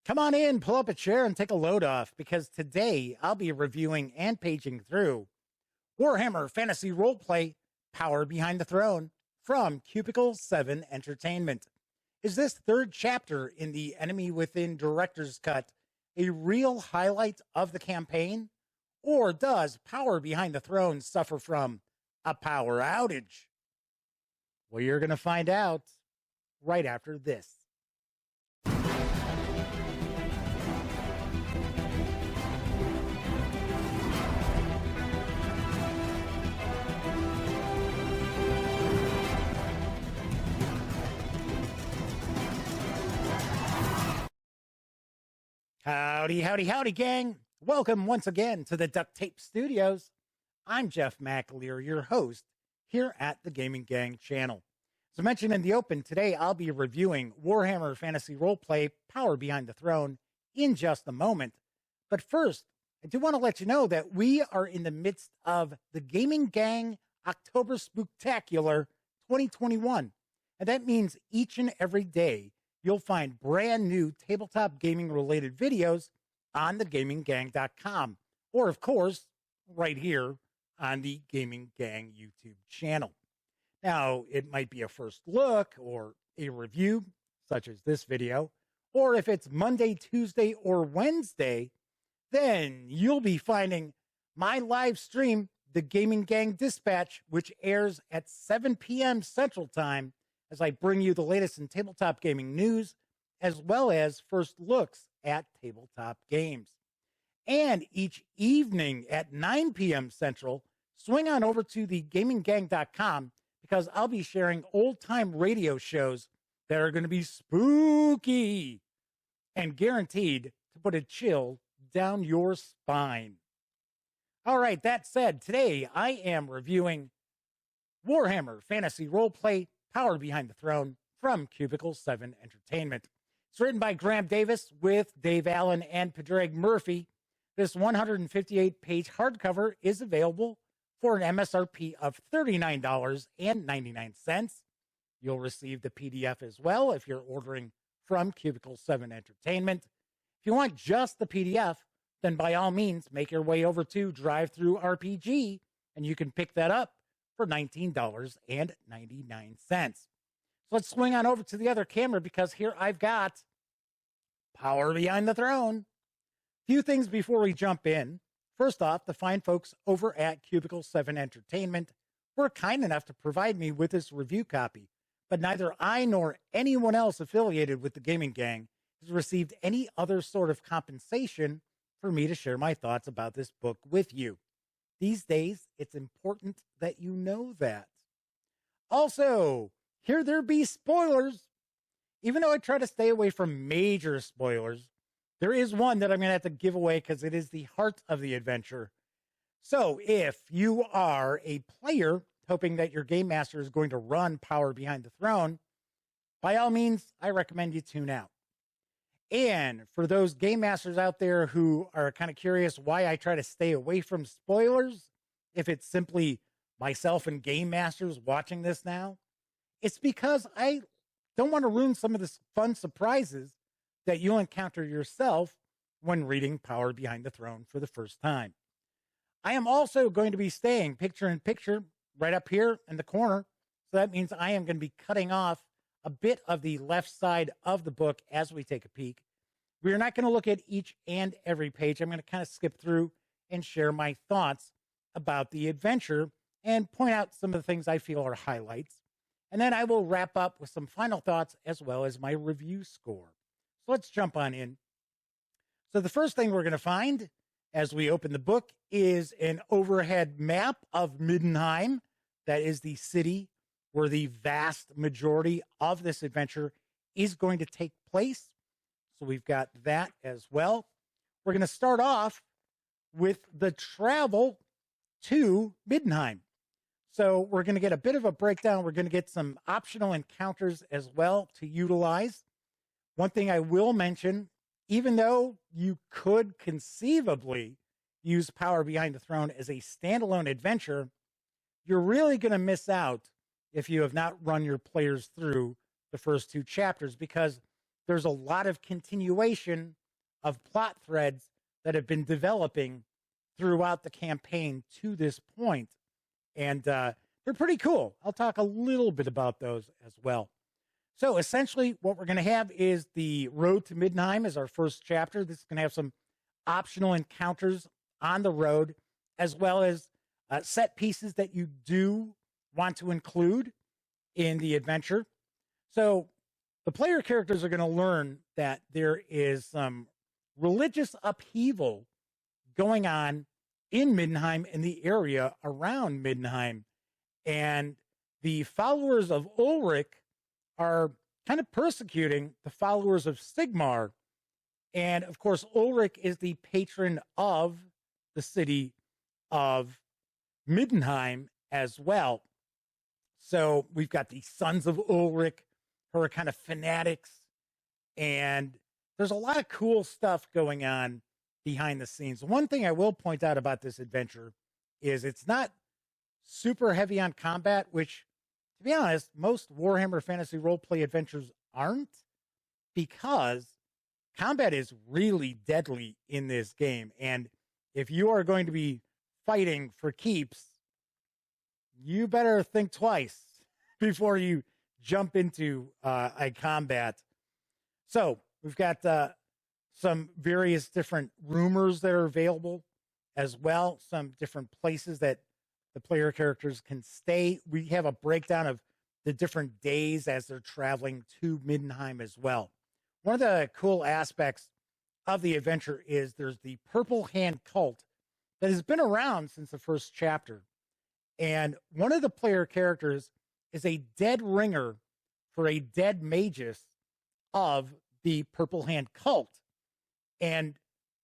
Come on in, pull up a chair, and take a load off, because today I'll be reviewing and paging through Warhammer Fantasy Roleplay Power Behind the Throne from Cubicle 7 Entertainment. Is this third chapter in the Enemy Within Director's Cut a real highlight of the campaign? Or does Power Behind the Throne suffer from a power outage? Well, you're going to find out right after this. Howdy, howdy, howdy, gang. Welcome once again to the Duct Tape Studios. I'm Jeff McAleer, your host here at the Gaming Gang channel. As I mentioned in the open, today I'll be reviewing Warhammer Fantasy Roleplay Power Behind the Throne in just a moment. But first, I do want to let you know that we are in the midst of the Gaming Gang October Spooktacular 2021. And that means each and every day, you'll find brand new tabletop gaming related videos on thegaminggang.com, or of course, right here on the Gaming Gang YouTube channel. Now, it might be a first look or a review, such as this video, or if it's Monday, Tuesday, or Wednesday, then you'll be finding my live stream, the Gaming Gang Dispatch, which airs at 7 p.m. Central Time, as I bring you the latest in tabletop gaming news, as well as first looks at tabletop games. And each evening at 9 p.m. Central, swing on over to thegaminggang.com, because I'll be sharing old-time radio shows that are going to be spooky and guaranteed to put a chill down your spine. All right, that said, today I am reviewing Warhammer Fantasy Roleplay Power Behind the Throne from Cubicle 7 Entertainment. It's written by Graham Davis with Dave Allen and Padraig Murphy. This 158-page hardcover is available for an MSRP of $39.99. You'll receive the PDF as well if you're ordering from Cubicle 7 Entertainment. If you want just the PDF, then by all means, make your way over to DriveThurRPG, and you can pick that up for $19.99. So let's swing on over to the other camera, because here I've got Power Behind the Throne. Few things before we jump in. First off, the fine folks over at Cubicle 7 Entertainment were kind enough to provide me with this review copy, but neither I nor anyone else affiliated with the Gaming Gang has received any other sort of compensation for me to share my thoughts about this book with you. These days, it's important that you know that. Also, here there be spoilers. Even though I try to stay away from major spoilers, there is one that I'm going to have to give away because it is the heart of the adventure. So if you are a player hoping that your game master is going to run Power Behind the Throne, by all means, I recommend you tune out. And for those game masters out there who are kind of curious why I try to stay away from spoilers, if it's simply myself and game masters watching this now, it's because I don't want to ruin some of the fun surprises that you'll encounter yourself when reading Power Behind the Throne for the first time. I am also going to be staying picture in picture right up here in the corner. So that means I am going to be cutting off a bit of the left side of the book as we take a peek. We are not going to look at each and every page. I'm going to kind of skip through and share my thoughts about the adventure and point out some of the things I feel are highlights. And then I will wrap up with some final thoughts as well as my review score. So let's jump on in. So the first thing we're going to find as we open the book is an overhead map of Middenheim. That is the city where the vast majority of this adventure is going to take place. So we've got that as well. We're going to start off with the travel to Middenheim. So we're going to get a bit of a breakdown. We're going to get some optional encounters as well to utilize. One thing I will mention, even though you could conceivably use Power Behind the Throne as a standalone adventure, you're really going to miss out if you have not run your players through the first two chapters, because there's a lot of continuation of plot threads that have been developing throughout the campaign to this point. And they're pretty cool. I'll talk a little bit about those as well. So essentially what we're going to have is the Road to Middenheim as our first chapter. This is going to have some optional encounters on the road, as well as set pieces that you do want to include in the adventure. So the player characters are going to learn that there is some religious upheaval going on in Middenheim, in the area around Middenheim. And the followers of Ulrich are kind of persecuting the followers of Sigmar. And of course, Ulrich is the patron of the city of Middenheim as well. So we've got the Sons of Ulrich, who are kind of fanatics. And there's a lot of cool stuff going on behind the scenes. One thing I will point out about this adventure is it's not super heavy on combat, which, to be honest, most Warhammer Fantasy Roleplay adventures aren't, because combat is really deadly in this game. And if you are going to be fighting for keeps, you better think twice before you jump into a combat. So we've got some various different rumors that are available as well, some different places that the player characters can stay. We have a breakdown of the different days as they're traveling to Middenheim as well. One of the cool aspects of the adventure is there's the Purple Hand cult that has been around since the first chapter. And one of the player characters is a dead ringer for a dead magus of the Purple Hand cult. And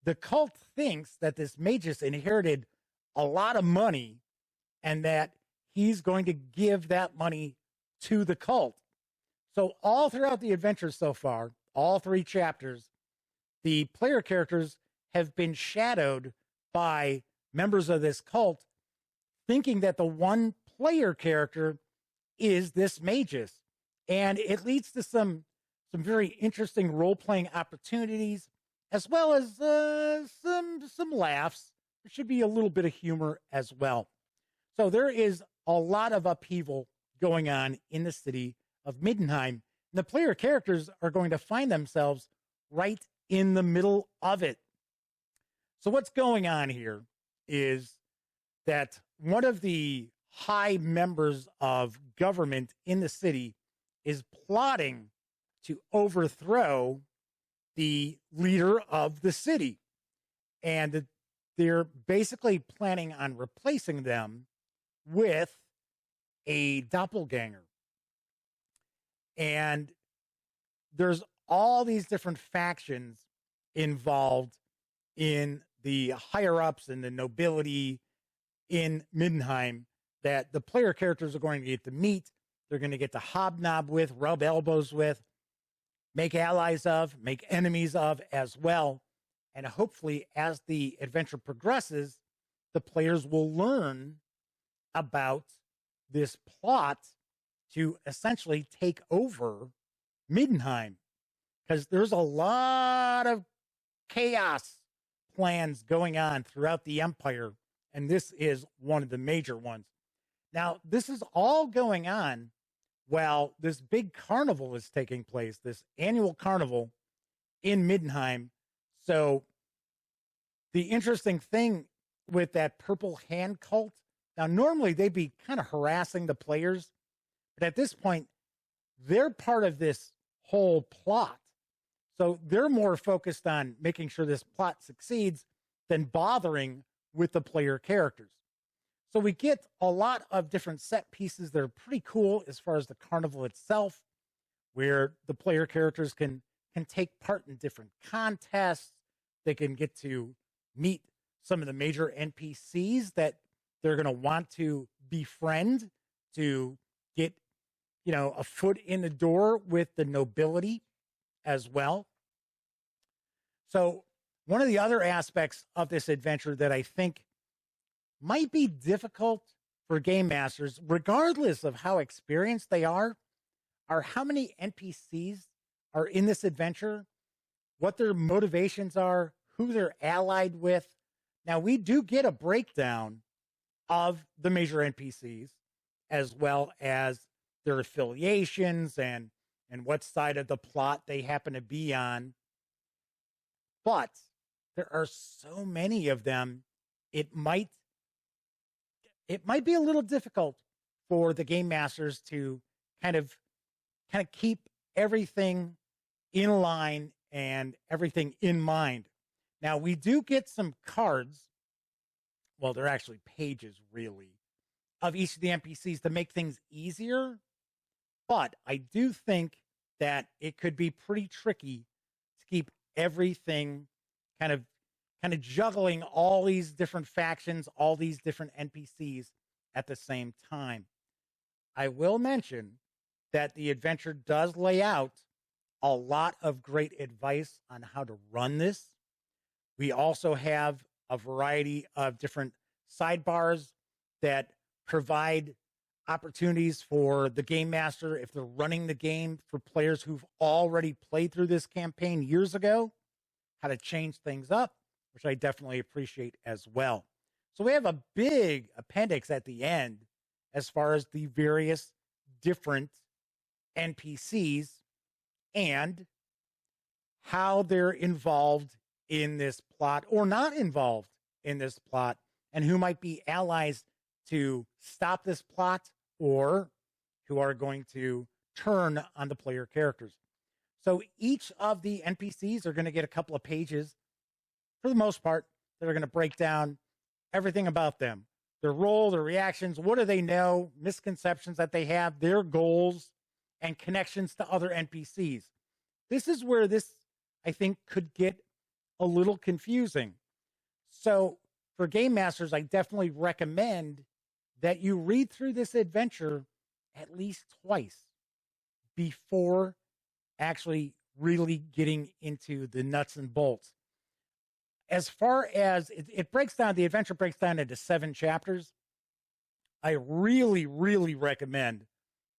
the cult thinks that this magus inherited a lot of money and that he's going to give that money to the cult. So all throughout the adventure so far, all 3 chapters, the player characters have been shadowed by members of this cult, thinking that the one player character is this magus. And it leads to some very interesting role-playing opportunities, as well as some laughs. There should be a little bit of humor as well. So there is a lot of upheaval going on in the city of Middenheim. And the player characters are going to find themselves right in the middle of it. So what's going on here is that one of the high members of government in the city is plotting to overthrow the leader of the city. And they're basically planning on replacing them with a doppelganger. And there's all these different factions involved in the higher-ups and the nobility in Middenheim that the player characters are going to get to meet. They're going to get to hobnob with, rub elbows with, make allies of, make enemies of as well. And hopefully, as the adventure progresses, the players will learn about this plot to essentially take over Middenheim, because there's a lot of chaos plans going on throughout the empire, and this is one of the major ones. Now, this is all going on while this big carnival is taking place, this annual carnival in Middenheim. So the interesting thing with that Purple Hand cult, now normally they'd be kind of harassing the players, but at this point, they're part of this whole plot. So they're more focused on making sure this plot succeeds than bothering with the player characters. So we get a lot of different set pieces that are pretty cool as far as the carnival itself, where the player characters can take part in different contests. They can get to meet some of the major NPCs that they're going to want to befriend to get, a foot in the door with the nobility as well. So one of the other aspects of this adventure that I think might be difficult for game masters, regardless of how experienced they are how many NPCs are in this adventure, what their motivations are, who they're allied with. Now, we do get a breakdown of the major NPCs, as well as their affiliations and what side of the plot they happen to be on. But there are so many of them, it might be a little difficult for the game masters to kind of keep everything in line and everything in mind. Now, we do get some cards. Well, they're actually pages, really, of each of the NPCs to make things easier. But I do think that it could be pretty tricky to keep everything kind of juggling all these different factions, all these different NPCs at the same time. I will mention that the adventure does lay out a lot of great advice on how to run this. We also have a variety of different sidebars that provide opportunities for the game master, if they're running the game for players who've already played through this campaign years ago, how to change things up, which I definitely appreciate as well. So we have a big appendix at the end as far as the various different NPCs and how they're involved in this plot or not involved in this plot, and who might be allies to stop this plot or who are going to turn on the player characters. So each of the NPCs are going to get a couple of pages, for the most part, that are going to break down everything about them, their role, their reactions, what do they know, misconceptions that they have, their goals, and connections to other NPCs. This is where this, I think, could get a little confusing. So for game masters, I definitely recommend that you read through this adventure at least twice before actually really getting into the nuts and bolts. As far as it breaks down, the adventure breaks down into 7 chapters. I really, really recommend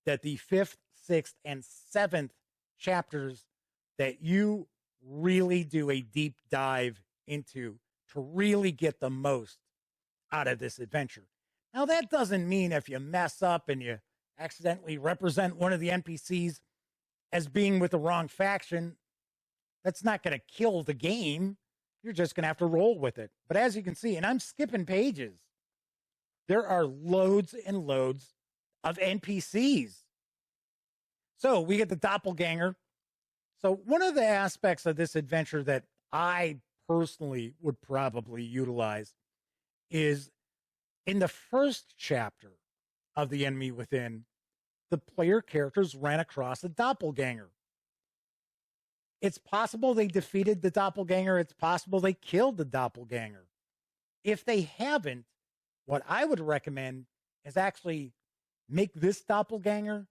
that the 5th, 6th, and 7th chapters that you really do a deep dive into to really get the most out of this adventure. Now, that doesn't mean if you mess up and you accidentally represent one of the NPCs as being with the wrong faction, that's not going to kill the game. You're just going to have to roll with it. But as you can see, and I'm skipping pages, there are loads and loads of NPCs. So we get the doppelganger. So one of the aspects of this adventure that I personally would probably utilize is in the first chapter of The Enemy Within, the player characters ran across a doppelganger. It's possible they defeated the doppelganger. It's possible they killed the doppelganger. If they haven't, what I would recommend is actually make this doppelganger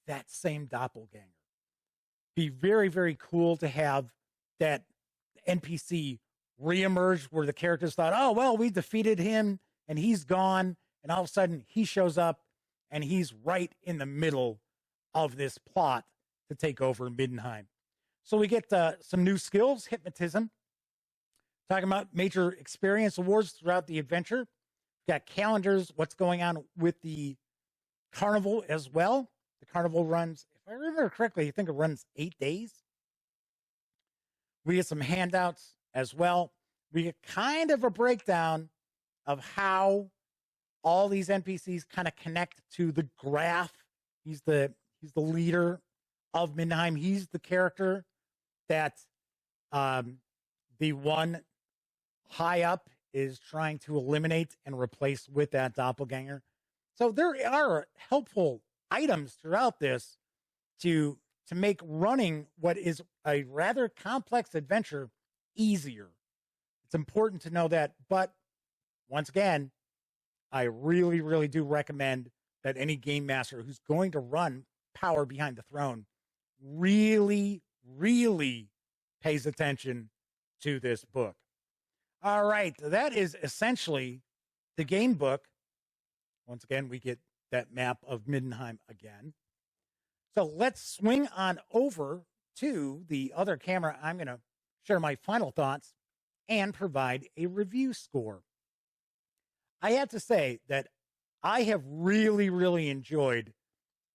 that same doppelganger. Be very, very cool to have that NPC reemerge where the characters thought, oh, well, we defeated him and he's gone. And all of a sudden he shows up and he's right in the middle of this plot to take over Middenheim. So we get some new skills, hypnotism, talking about major experience awards throughout the adventure. We've got calendars, what's going on with the carnival as well. The carnival runs, if I remember correctly, I think it runs 8 days. We get some handouts as well. We get kind of a breakdown of how all these NPCs kind of connect to the Graph. He's the leader of Middenheim. He's the character that the one high up is trying to eliminate and replace with that doppelganger. So there are helpful items throughout this to make running what is a rather complex adventure easier. It's important to know that. But once again, I really, really do recommend that any game master who's going to run Power Behind the Throne really, really pays attention to this book. All right, that is essentially the game book. Once again, we get that map of Middenheim again. So let's swing on over to the other camera, I'm going to share my final thoughts and provide a review score. I have to say that I have really, really enjoyed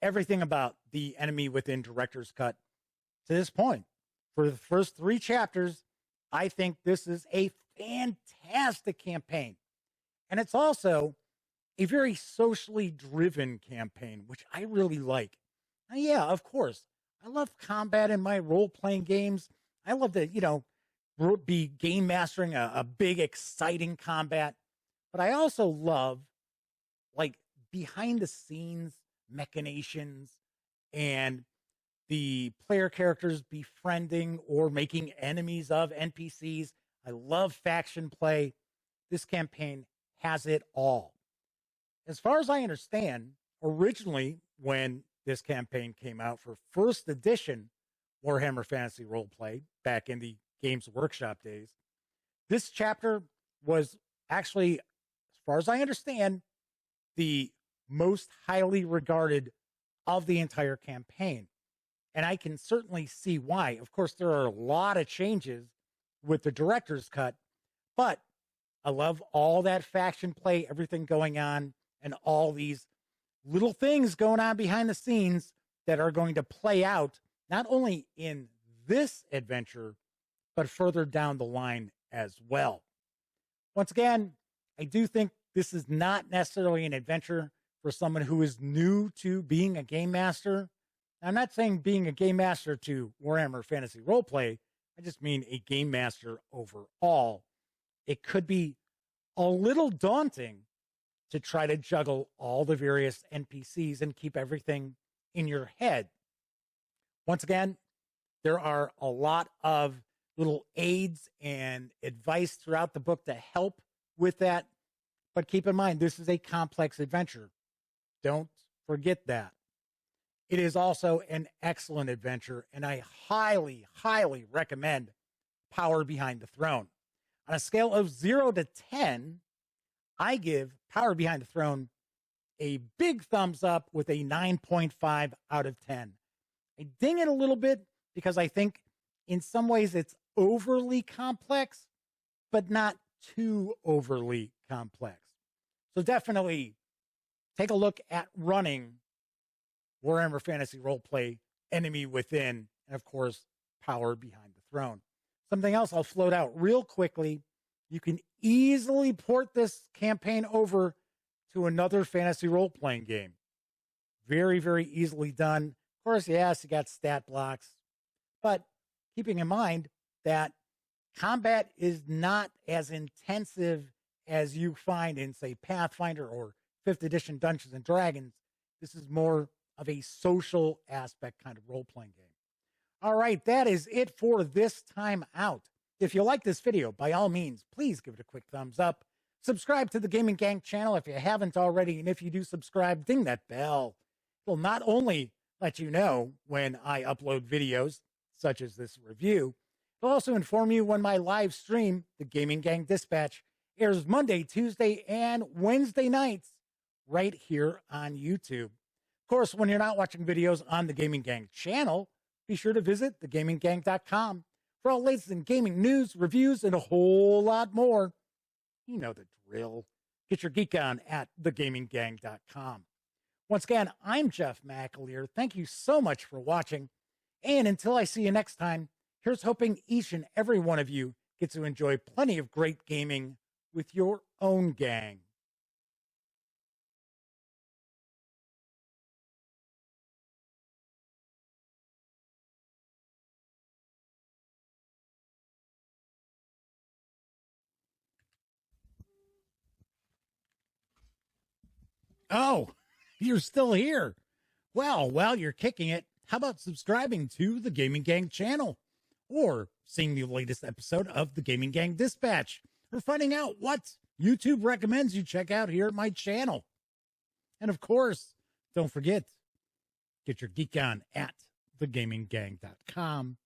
everything about the Enemy Within Director's Cut to this point. For the first 3 chapters, I think this is a fantastic campaign. And it's also a very socially driven campaign, which I really like. Now, yeah, of course, I love combat in my role-playing games. I love to, be game mastering a big, exciting combat. But I also love, behind the scenes machinations and the player characters befriending or making enemies of NPCs. I love faction play. This campaign has it all. As far as I understand, originally when this campaign came out for first edition Warhammer Fantasy Roleplay back in the Games Workshop days, this chapter was actually, as far as I understand, the most highly regarded of the entire campaign. And I can certainly see why. Of course, there are a lot of changes with the director's cut, but I love all that faction play, everything going on, and all these little things going on behind the scenes that are going to play out not only in this adventure, but further down the line as well. Once again, I do think this is not necessarily an adventure for someone who is new to being a game master. I'm not saying being a game master to Warhammer Fantasy Roleplay. I just mean a game master overall. It could be a little daunting to try to juggle all the various NPCs and keep everything in your head. Once again, there are a lot of little aids and advice throughout the book to help with that. But keep in mind, this is a complex adventure. Don't forget that. It is also an excellent adventure, and I highly, highly recommend Power Behind the Throne. On a scale of 0 to 10, I give Power Behind the Throne a big thumbs up with a 9.5 out of 10. I ding it a little bit because I think in some ways it's overly complex, but not too overly complex. So definitely take a look at running Warhammer Fantasy Roleplay, Enemy Within, and of course, Power Behind the Throne. Something else I'll float out real quickly. You can easily port this campaign over to another fantasy role-playing game. Very, very easily done. Of course, yes, you got stat blocks, but keeping in mind that combat is not as intensive as you find in, say, Pathfinder or 5th edition Dungeons and Dragons. This is more of a social aspect kind of role-playing game. All right, that is it for this time out. If you like this video, by all means, please give it a quick thumbs up. Subscribe to the Gaming Gang channel if you haven't already, and if you do subscribe, ding that bell. It'll not only let you know when I upload videos, such as this review, it'll also inform you when my live stream, the Gaming Gang Dispatch, airs Monday, Tuesday, and Wednesday nights right here on YouTube. Of course, when you're not watching videos on the Gaming Gang channel, be sure to visit thegaminggang.com for all latest in gaming news, reviews, and a whole lot more. You know the drill. Get your geek on at thegaminggang.com. Once again, I'm Jeff McAleer. Thank you so much for watching. And until I see you next time, here's hoping each and every one of you gets to enjoy plenty of great gaming with your own gang. Oh, you're still here. Well, while you're kicking it, how about subscribing to the Gaming Gang channel? Or seeing the latest episode of the Gaming Gang Dispatch? Or finding out what YouTube recommends you check out here at my channel? And of course, don't forget, get your geek on at thegaminggang.com.